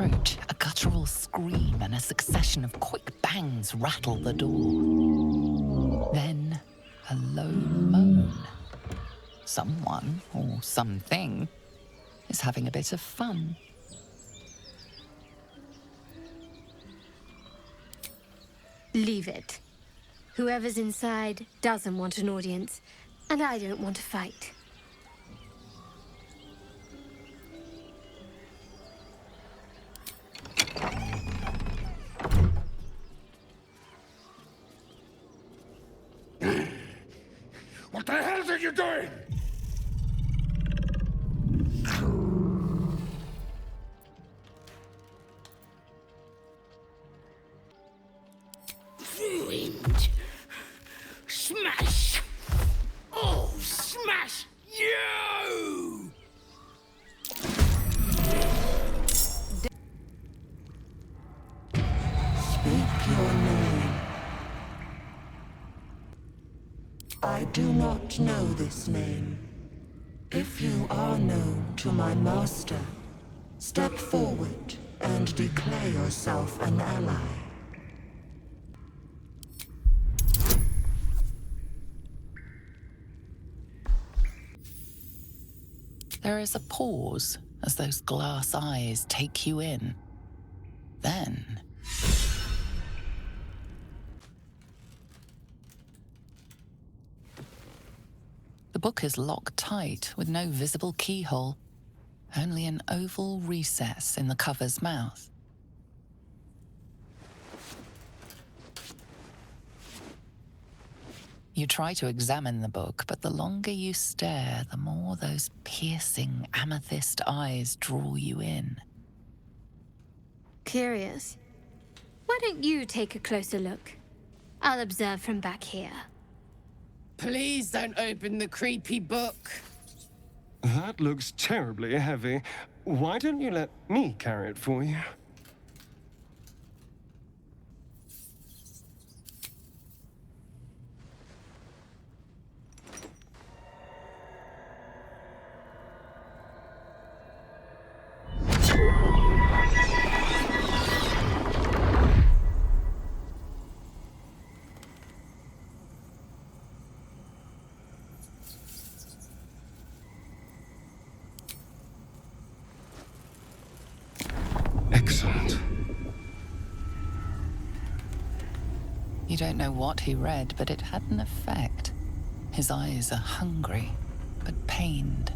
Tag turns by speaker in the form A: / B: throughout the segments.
A: approach, a guttural scream and a succession of quick bangs rattle the door. Then, a low moan. Someone, or something, is having a bit of fun.
B: Leave it. Whoever's inside doesn't want an audience, and I don't want to fight.
C: What the hell are you doing?
D: Ruined. Smash! Oh, smash you!
E: Speak your name. I do not know this name. If you are known to my master, step forward and declare yourself an ally.
A: There is a pause as those glass eyes take you in. Then, the book is locked tight with no visible keyhole, only an oval recess in the cover's mouth. You try to examine the book, but the longer you stare, the more those piercing amethyst eyes draw you in.
B: Curious. Why don't you take a closer look? I'll observe from back here.
D: Please don't open the creepy book.
C: That looks terribly heavy. Why don't you let me carry it for you? Excellent.
A: You don't know what he read, but it had an effect. His eyes are hungry, but pained.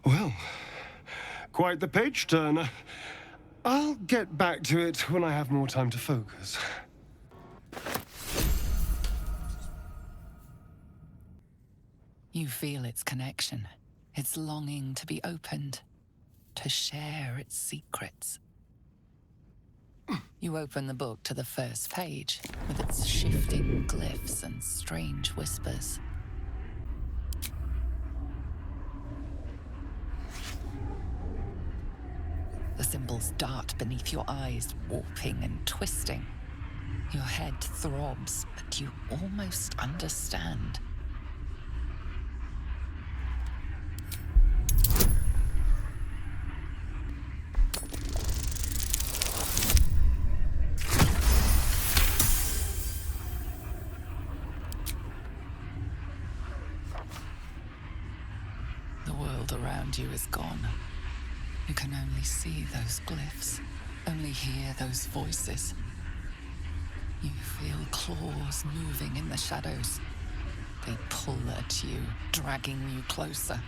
C: Well, quite the page turner. I'll get back to it when I have more time to focus.
A: You feel its connection, its longing to be opened, to share its secrets. You open the book to the first page, with its shifting glyphs and strange whispers. The symbols dart beneath your eyes, warping and twisting. Your head throbs, but you almost understand. The world around you is gone. You can only see those glyphs, only hear those voices. You feel claws moving in the shadows. They pull at you, dragging you closer.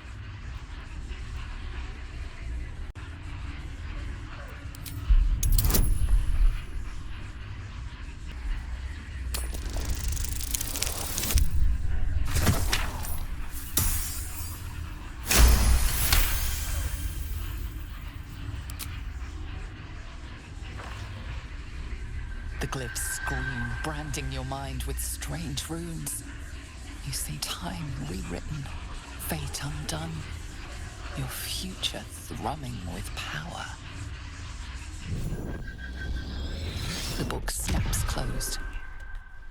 A: The glyphs scream, branding your mind with strange runes. You see time rewritten, fate undone, your future thrumming with power. The book snaps closed.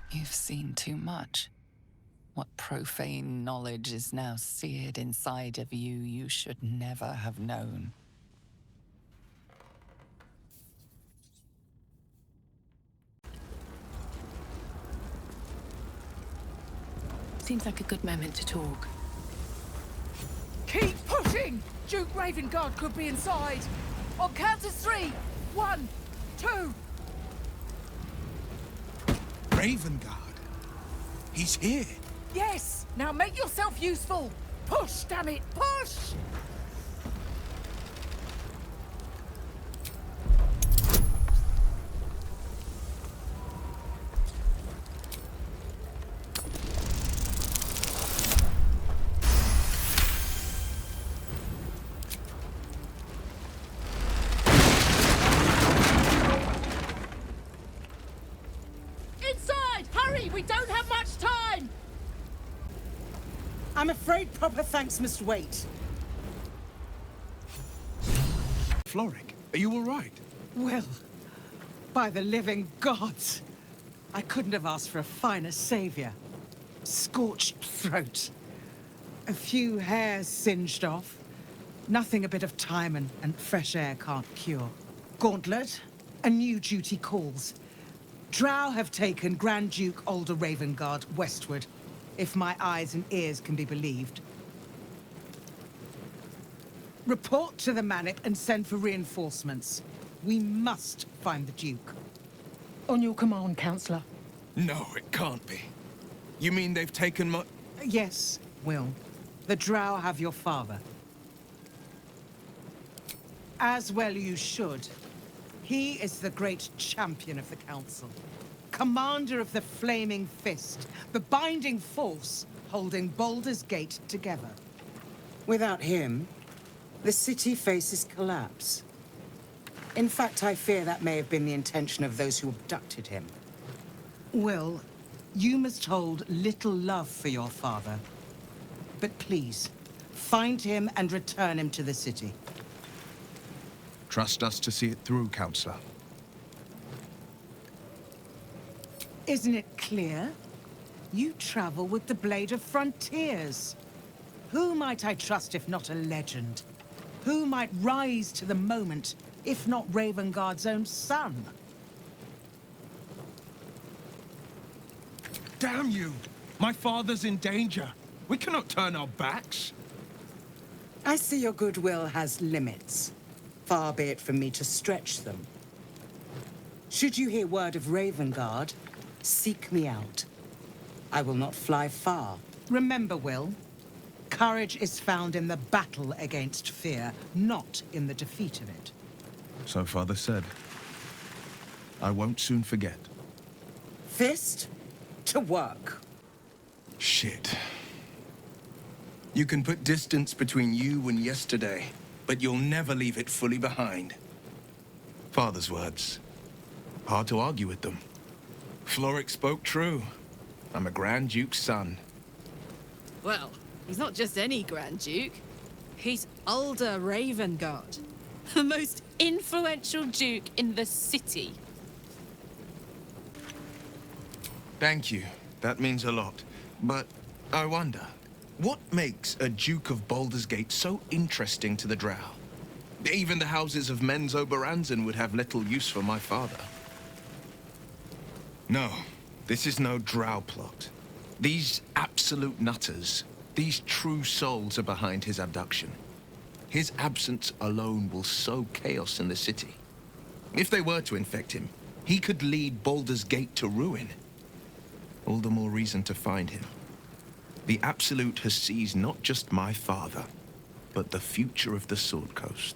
A: You've seen too much. What profane knowledge is now seared inside of you should never have known.
D: Seems like a good moment to talk.
F: Keep pushing! Duke Ravengard could be inside. On count of 3. 1, 2.
G: Ravengard? He's here.
F: Yes! Now make yourself useful! Push, damn it! Push! Inside! Hurry! We don't have much time!
H: I'm afraid proper thanks must wait.
G: Floric, are you all right?
H: Well, by the living gods, I couldn't have asked for a finer savior. Scorched throat. A few hairs singed off. Nothing a bit of time and fresh air can't cure. Gauntlet, a new duty calls. Drow have taken Grand Duke Older Ravengard westward, if my eyes and ears can be believed. Report to the Manip and send for reinforcements. We must find the Duke. On your command, Councillor.
G: No, it can't be. You mean they've taken my...
H: Yes, Wyll. The Drow have your father. As well you should. He is the great champion of the Council. Commander of the Flaming Fist, the binding force holding Baldur's Gate together. Without him, the city faces collapse. In fact, I fear that may have been the intention of those who abducted him. Wyll, you must hold little love for your father. But please, find him and return him to the city.
G: Trust us to see it through, Councillor.
H: Isn't it clear? You travel with the Blade of Frontiers. Who might I trust if not a legend? Who might rise to the moment if not Ravengard's own son?
G: Damn you! My father's in danger. We cannot turn our backs.
H: I see your goodwill has limits. Far be it from me to stretch them. Should you hear word of Ravengard, seek me out. I will not fly far. Remember, Wyll, courage is found in the battle against fear, not in the defeat of it.
G: So Father said. I won't soon forget.
H: Fist, to work.
G: Shit. You can put distance between you and yesterday, but you'll never leave it fully behind. Father's words. Hard to argue with them. Floric spoke true. I'm a Grand Duke's son.
D: Well, he's not just any Grand Duke. He's Older Ravengard, the most influential Duke in the city.
G: Thank you. That means a lot. But I wonder, what makes a Duke of Baldur's Gate so interesting to the Drow? Even the houses of Men's Oberanzen would have little use for my father. No, this is no Drow plot. These absolute nutters, these true souls are behind his abduction. His absence alone will sow chaos in the city. If they were to infect him, he could lead Baldur's Gate to ruin. All the more reason to find him. The Absolute has seized not just my father, but the future of the Sword Coast.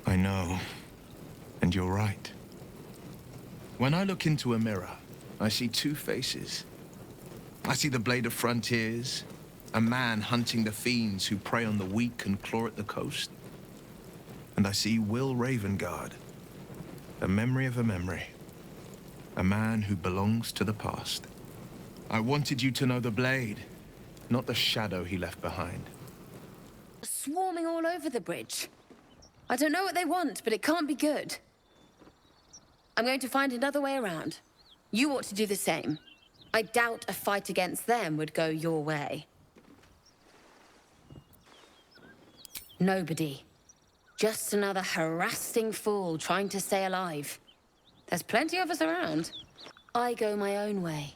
G: I know, and you're right. When I look into a mirror, I see two faces. I see the Blade of Frontiers, a man hunting the fiends who prey on the weak and claw at the coast. And I see Wyll Ravengard, a memory of a memory. A man who belongs to the past. I wanted you to know the Blade, not the shadow he left behind.
I: Swarming all over the bridge. I don't know what they want, but it can't be good. I'm going to find another way around. You ought to do the same. I doubt a fight against them would go your way. Nobody. Just another harassing fool trying to stay alive. There's plenty of us around. I go my own way.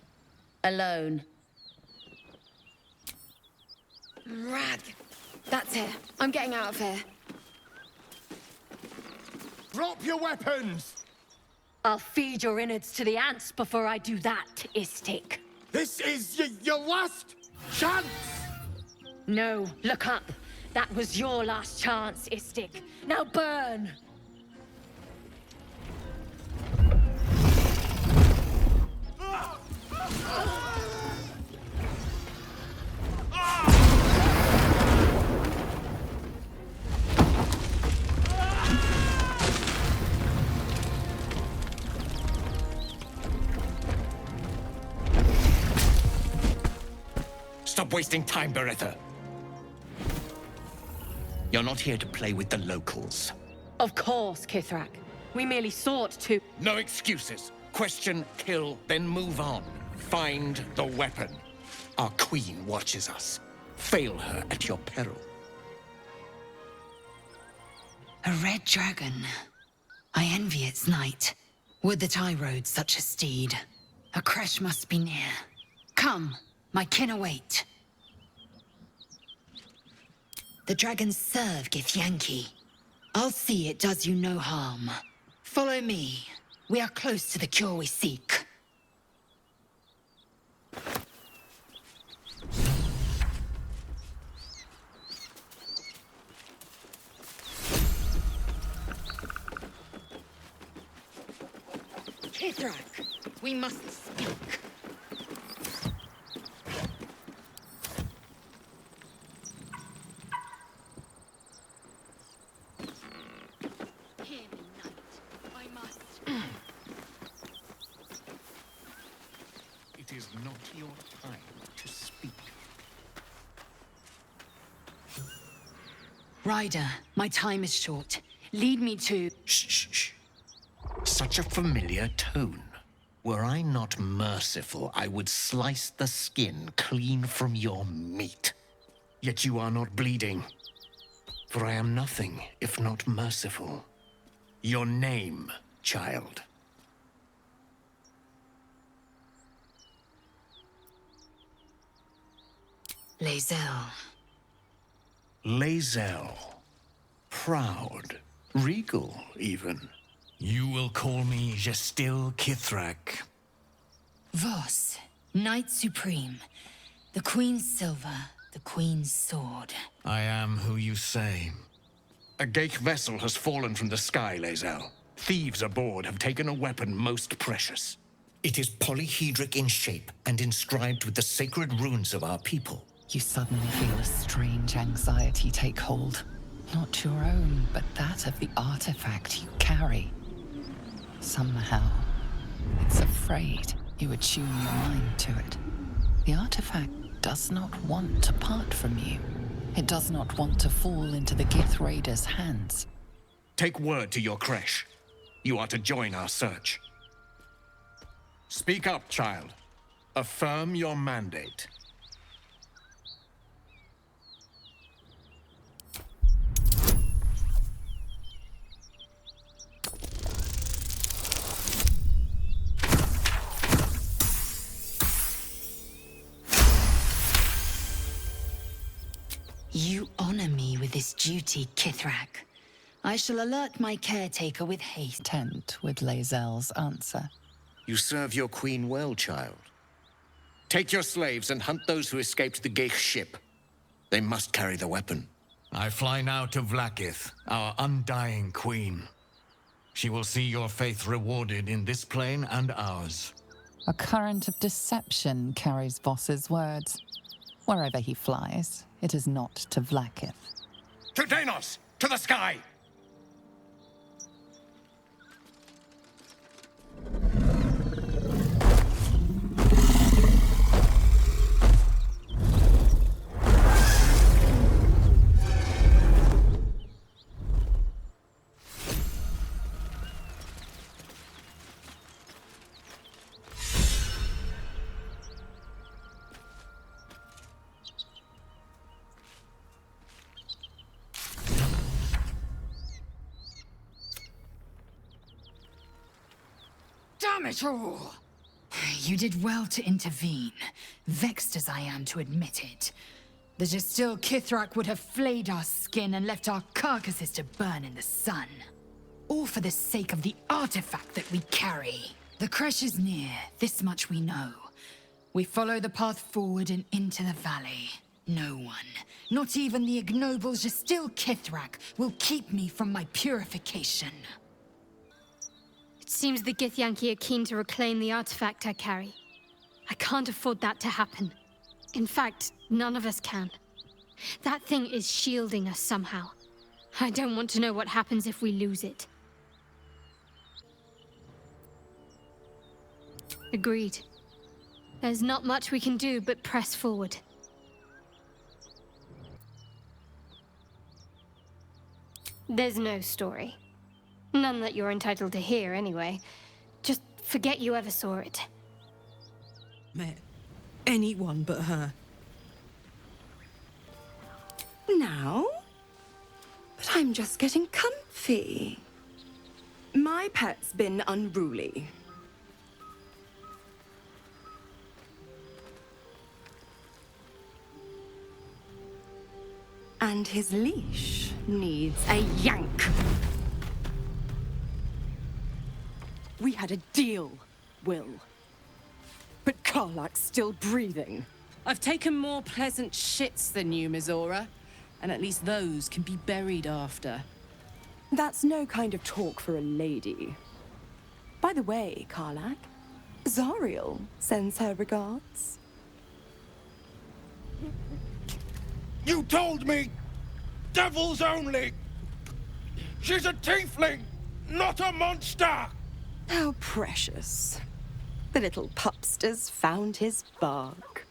I: Alone. Rag. That's it. I'm getting out of here.
C: Drop your weapons!
B: I'll feed your innards to the ants before I do that, Istik.
C: This is your last chance!
B: No, look up. That was your last chance, Istik. Now burn!
J: Stop wasting time, Beretta. You're not here to play with the locals.
B: Of course, Kithrak. We merely sought to...
J: No excuses. Question, kill, then move on. Find the weapon. Our queen watches us. Fail her at your peril.
A: A red dragon. I envy its knight. Would that I rode such a steed. A creche must be near. Come, my kin await. The dragons serve Githyanki. I'll see it does you no harm. Follow me. We are close to the cure we seek.
I: Kithrak, we must speak. Hear me, knight. I must.
J: It is not your time to speak.
A: Ryder, my time is short. Lead me to...
J: Shh, shh, shh. Such a familiar tone. Were I not merciful, I would slice the skin clean from your meat. Yet you are not bleeding. For I am nothing if not merciful. Your name, child.
A: Lae'zel.
J: Lae'zel. Proud. Regal, even. You will call me Gestil Kithrak.
A: Voss, Knight Supreme. The Queen's silver, the Queen's sword.
J: I am who you say. A Geich vessel has fallen from the sky, Lae'zel. Thieves aboard have taken a weapon most precious. It is polyhedric in shape and inscribed with the sacred runes of our people.
A: You suddenly feel a strange anxiety take hold. Not your own, but that of the artifact you carry. Somehow, it's afraid you attune your mind to it. The artifact does not want to part from you. It does not want to fall into the Gith Raiders' hands.
J: Take word to your creche. You are to join our search. Speak up, child. Affirm your mandate.
A: You honor me with this duty, Kithrak. I shall alert my caretaker with haste. Content with Lae'zel's answer.
J: You serve your queen well, child. Take your slaves and hunt those who escaped the Geich ship. They must carry the weapon.
K: I fly now to Vlaakith, our undying queen. She will see your faith rewarded in this plane and ours.
A: A current of deception carries Voss's words. Wherever he flies, it is not to Vlaakith.
J: To Danos! To the sky!
A: Damn it all!
L: You did well to intervene, vexed as I am to admit it. The Gestil Kithrak would have flayed our skin and left our carcasses to burn in the sun. All for the sake of the artifact that we carry. The creche is near, this much we know. We follow the path forward and into the valley. No one, not even the ignoble Gestil Kithrak, will keep me from my purification.
B: It seems the Githyanki are keen to reclaim the artifact I carry. I can't afford that to happen. In fact, none of us can. That thing is shielding us somehow. I don't want to know what happens if we lose it. Agreed. There's not much we can do but press forward. There's no story. None that you're entitled to hear, anyway. Just forget you ever saw it.
D: Met anyone but her.
M: Now? But I'm just getting comfy. My pet's been unruly. And his leash needs a yank. We had a deal, Wyll. But Karlach's still breathing.
D: I've taken more pleasant shits than you, Mizora. And at least those can be buried after.
M: That's no kind of talk for a lady. By the way, Karlach, Zariel sends her regards.
G: You told me! Devils only! She's a tiefling, not a monster!
M: How precious. The little pupster's found his bark.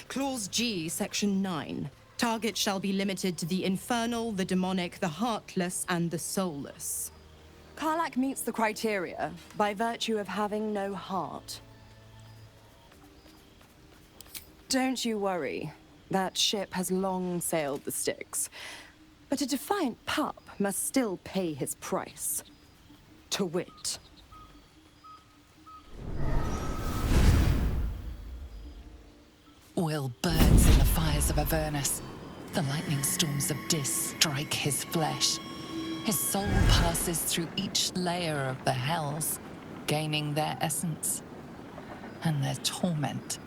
N: Clause G, Section 9. Target shall be limited to the infernal, the demonic, the heartless, and the soulless.
M: Karlach meets the criteria by virtue of having no heart. Don't you worry. That ship has long sailed the Styx. But a defiant pup must still pay his price. To wit.
A: Wyll burns in the fires of Avernus. The lightning storms of Dis strike his flesh. His soul passes through each layer of the hells, gaining their essence and their torment.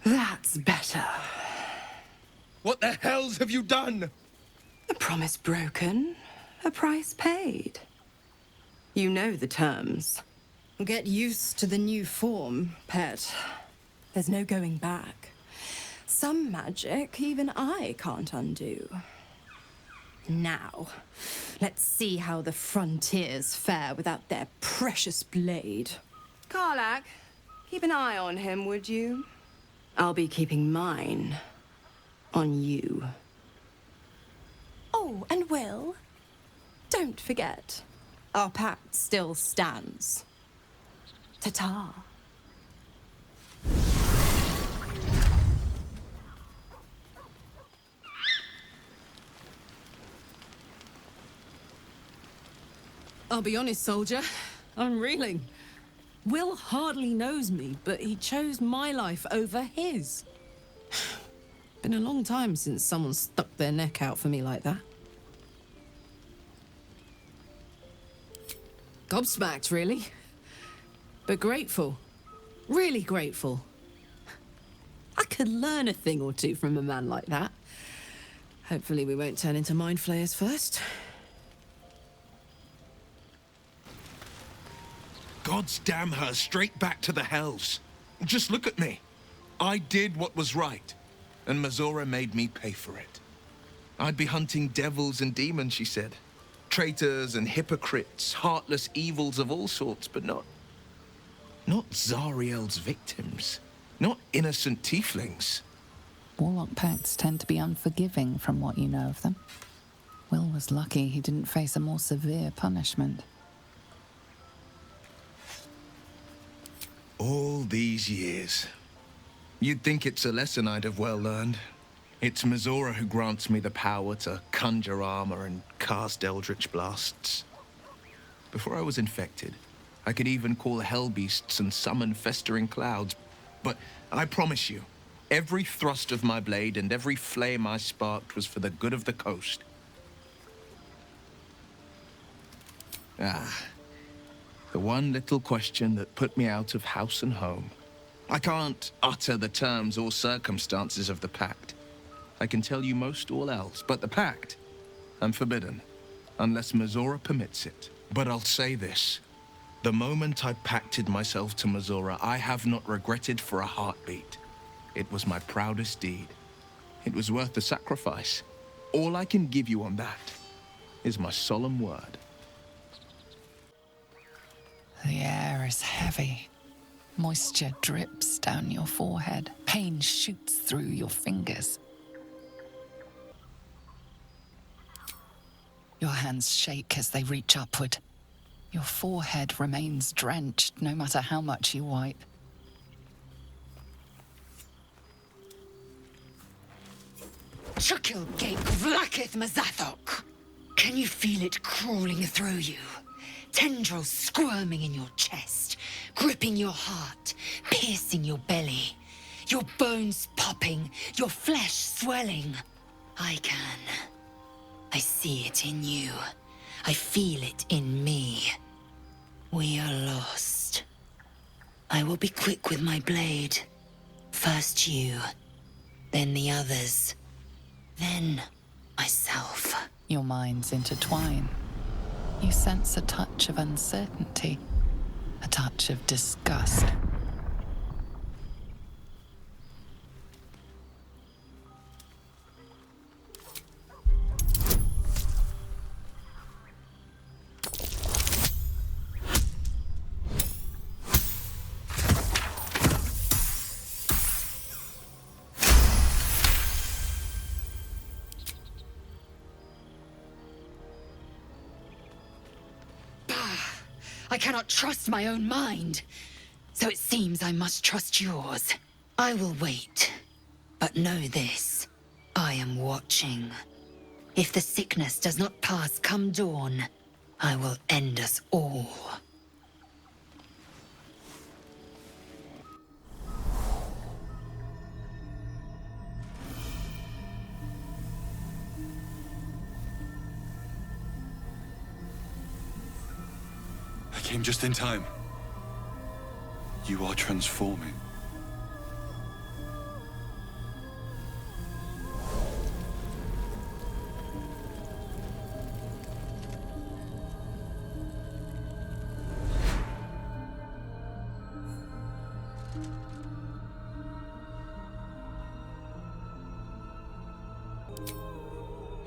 M: That's better.
G: What the hells have you done?
M: A promise broken, a price paid. You know the terms.
N: Get used to the new form, pet.
M: There's no going back. Some magic even I can't undo.
N: Now, let's see how the frontiers fare without their precious blade.
M: Karlach, keep an eye on him, would you? I'll be keeping mine on you.
N: Oh, and Wyll, don't forget, our pact still stands. Ta-ta.
D: I'll be honest, soldier. I'm reeling. Wyll hardly knows me, but he chose my life over his. Been a long time since someone stuck their neck out for me like that. Gobsmacked, really. But grateful. Really grateful. I could learn a thing or two from a man like that. Hopefully we won't turn into mind flayers first.
G: God's damn her straight back to the hells. Just look at me. I did what was right, and Mizora made me pay for it. I'd be hunting devils and demons, she said. Traitors and hypocrites, heartless evils of all sorts, but not Zariel's victims. Not innocent tieflings.
A: Warlock pacts tend to be unforgiving from what you know of them. Wyll was lucky he didn't face a more severe punishment.
G: All these years. You'd think it's a lesson I'd have well learned. It's Mizora who grants me the power to conjure armor and cast eldritch blasts. Before I was infected, I could even call hell beasts and summon festering clouds. But I promise you, every thrust of my blade and every flame I sparked was for the good of the coast. The one little question that put me out of house and home. I can't utter the terms or circumstances of the pact. I can tell you most all else, but the pact, I'm forbidden, unless Mizora permits it. But I'll say this. The moment I pacted myself to Mizora, I have not regretted for a heartbeat. It was my proudest deed. It was worth the sacrifice. All I can give you on that is my solemn word.
A: The air is heavy. Moisture drips down your forehead. Pain shoots through your fingers. Your hands shake as they reach upward. Your forehead remains drenched no matter how much you wipe.
L: Chukil Gate Vlakith Mazathok! Can you feel it crawling through you? Tendrils squirming in your chest, gripping your heart, piercing your belly. Your bones popping, your flesh swelling. I can. I see it in you. I feel it in me. We are lost. I will be quick with my blade. First you, then the others, then myself.
A: Your minds intertwine. You sense a touch of uncertainty, a touch of disgust.
L: I cannot trust my own mind. So it seems I must trust yours. I will wait. But know this. I am watching. If the sickness does not pass come dawn, I will end us all.
O: I came just in time. You are transforming.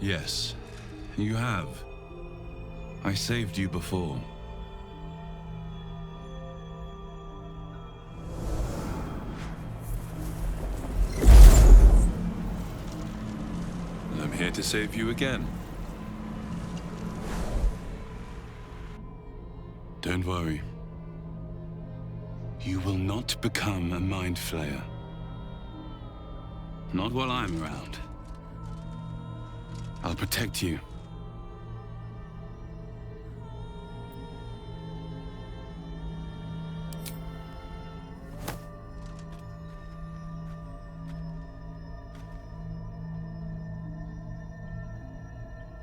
O: Yes, you have. I saved you before. I'm here to save you again. Don't worry. You will not become a mind flayer. Not while I'm around. I'll protect you.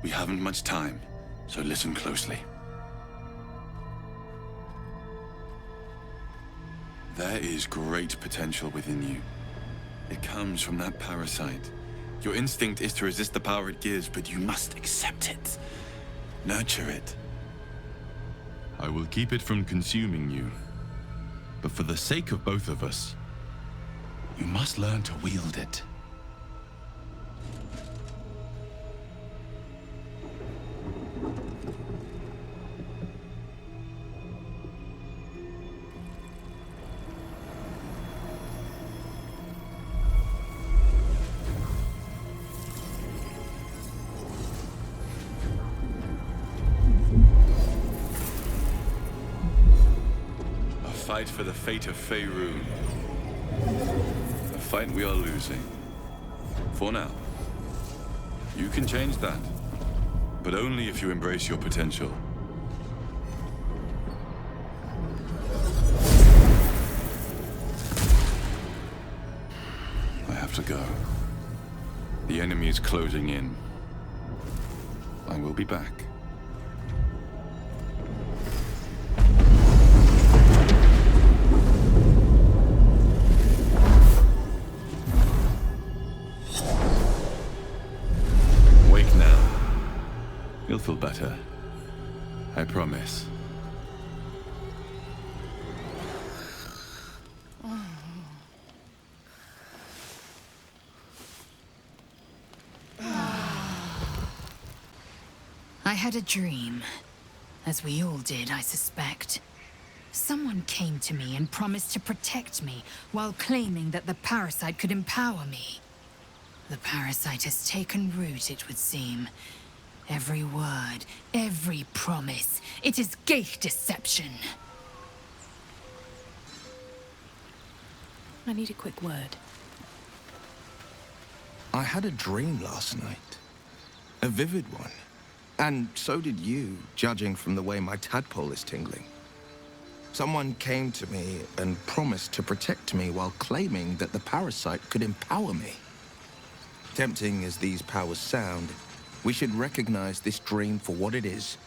O: We haven't much time, so listen closely. There is great potential within you. It comes from that parasite. Your instinct is to resist the power it gives, but you must accept it. Nurture it. I will keep it from consuming you. But for the sake of both of us, you must learn to wield it. fight for the fate of Faerun. A fight we are losing. For now. You can change that. But only if you embrace your potential. I have to go. The enemy is closing in. I will be back. Wake now. You'll feel better. I promise.
L: I had a dream, as we all did, I suspect. Someone came to me and promised to protect me while claiming that the parasite could empower me. The parasite has taken root, it would seem. Every word, every promise, it is gate deception.
P: I need a quick word.
G: I had a dream last night. A vivid one. And so did you, judging from the way my tadpole is tingling. Someone came to me and promised to protect me while claiming that the parasite could empower me. Tempting as these powers sound, we should recognize this dream for what it is,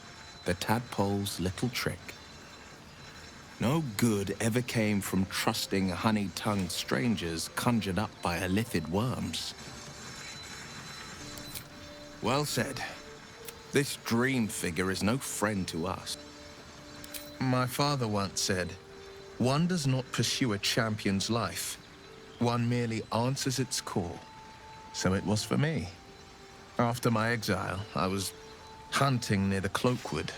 G: the tadpole's little trick. No good ever came from trusting honey-tongued strangers conjured up by illithid worms. Well said. This dream figure is no friend to us. My father once said, one does not pursue a champion's life. One merely answers its call. So it was for me. After my exile, I was hunting near the Cloakwood.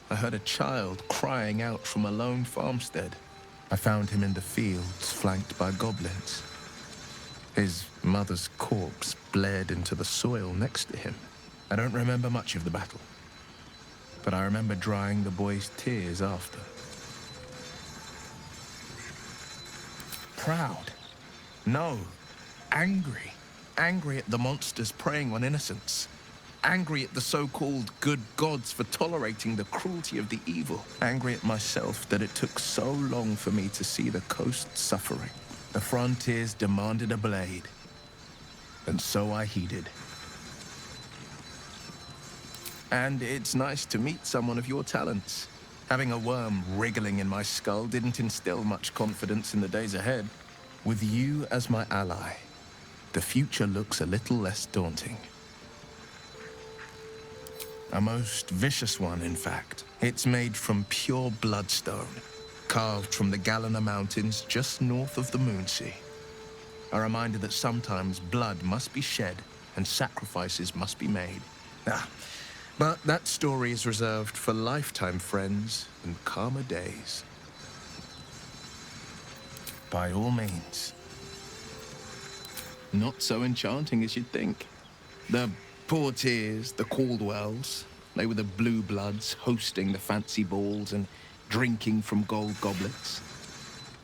G: I heard a child crying out from a lone farmstead. I found him in the fields, flanked by goblins. His mother's corpse bled into the soil next to him. I don't remember much of the battle, but I remember drying the boy's tears after. Proud? No. Angry. Angry at the monsters preying on innocents. Angry at the so-called good gods for tolerating the cruelty of the evil. Angry at myself that it took so long for me to see the coast suffering. The frontiers demanded a blade, and so I heeded. And it's nice to meet someone of your talents. Having a worm wriggling in my skull didn't instill much confidence in the days ahead. With you as my ally, the future looks a little less daunting. A most vicious one, in fact. It's made from pure bloodstone, carved from the Galena Mountains just north of the Moonsea. A reminder that sometimes blood must be shed and sacrifices must be made. But that story is reserved for lifetime friends and calmer days. By all means. Not so enchanting as you'd think. The Portiers, the Caldwells, they were the blue bloods hosting the fancy balls and drinking from gold goblets.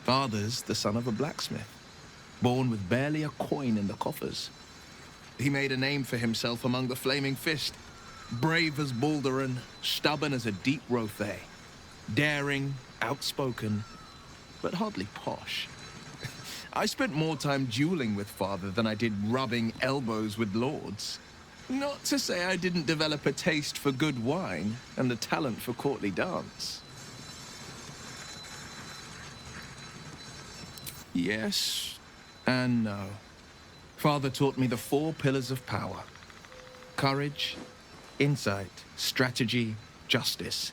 G: Father's the son of a blacksmith, born with barely a coin in the coffers. He made a name for himself among the Flaming Fist. Brave as Balduran, stubborn as a deep Rothay. Daring, outspoken, but hardly posh. I spent more time dueling with Father than I did rubbing elbows with lords. Not to say I didn't develop a taste for good wine and a talent for courtly dance. Yes and no. Father taught me the 4 pillars of power. Courage, insight, strategy, justice.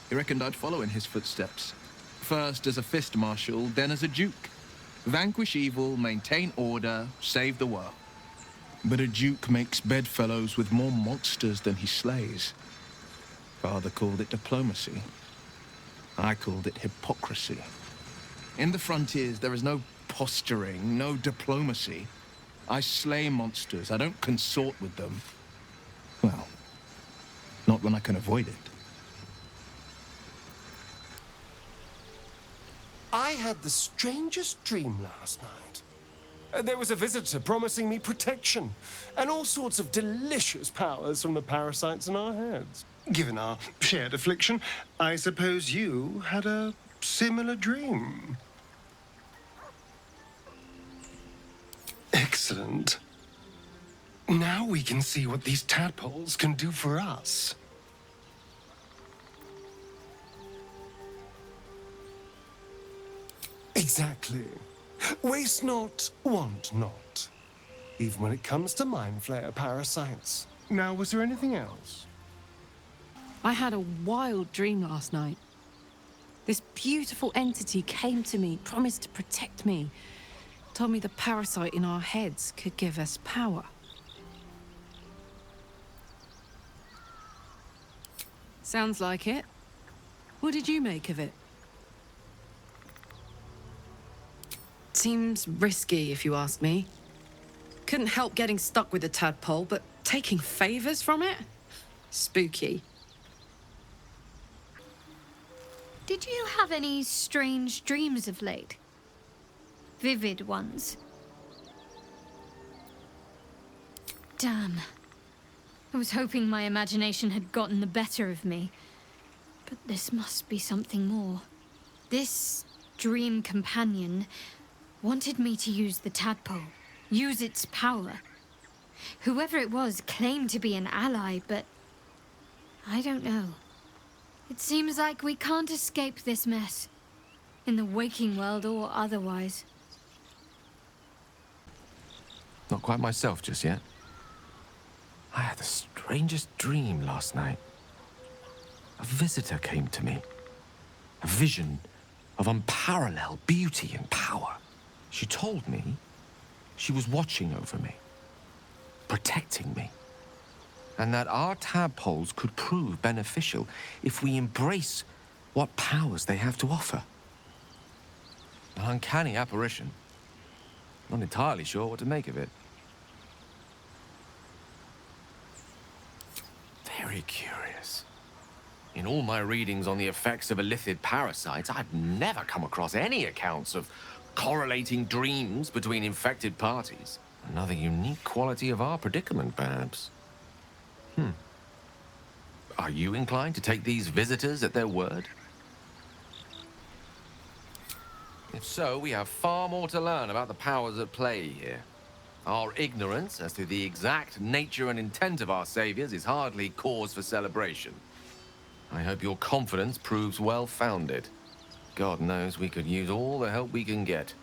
G: He reckoned I'd follow in his footsteps. First as a fist marshal, then as a duke. Vanquish evil, maintain order, save the world. But a duke makes bedfellows with more monsters than he slays. Father called it diplomacy. I called it hypocrisy. In the frontiers, there is no posturing, no diplomacy. I slay monsters, I don't consort with them. Well, not when I can avoid it.
C: had the strangest dream last night. There was a visitor promising me protection and all sorts of delicious powers from the parasites in our heads. Given our shared affliction, I suppose you had a similar dream. Excellent. Now we can see what these tadpoles can do for us. Exactly. Waste not, want not. Even when it comes to mind flayer parasites. Now, was there anything else?
D: I had a wild dream last night. This beautiful entity came to me, promised to protect me, told me the parasite in our heads could give us power. Sounds like it. What did you make of it? Seems risky, if you ask me. Couldn't help getting stuck with the tadpole, but taking favors from it? Spooky.
B: Did you have any strange dreams of late? Vivid ones? Damn. I was hoping my imagination had gotten the better of me. But this must be something more. This dream companion wanted me to use the tadpole, use its power. Whoever it was claimed to be an ally, but I don't know. It seems like we can't escape this mess, in the waking world or otherwise.
P: Not quite myself just yet. I had the strangest dream last night. A visitor came to me. A vision of unparalleled beauty and power. She told me she was watching over me, protecting me, and that our tadpoles could prove beneficial if we embrace what powers they have to offer. An uncanny apparition. Not entirely sure what to make of it. Very curious. In all my readings on the effects of illithid parasites, I've never come across any accounts of correlating dreams between infected parties. Another unique quality of our predicament, perhaps. Are you inclined to take these visitors at their word? If so, we have far more to learn about the powers at play here. Our ignorance as to the exact nature and intent of our saviors is hardly cause for celebration. I hope your confidence proves well-founded. God knows we could use all the help we can get.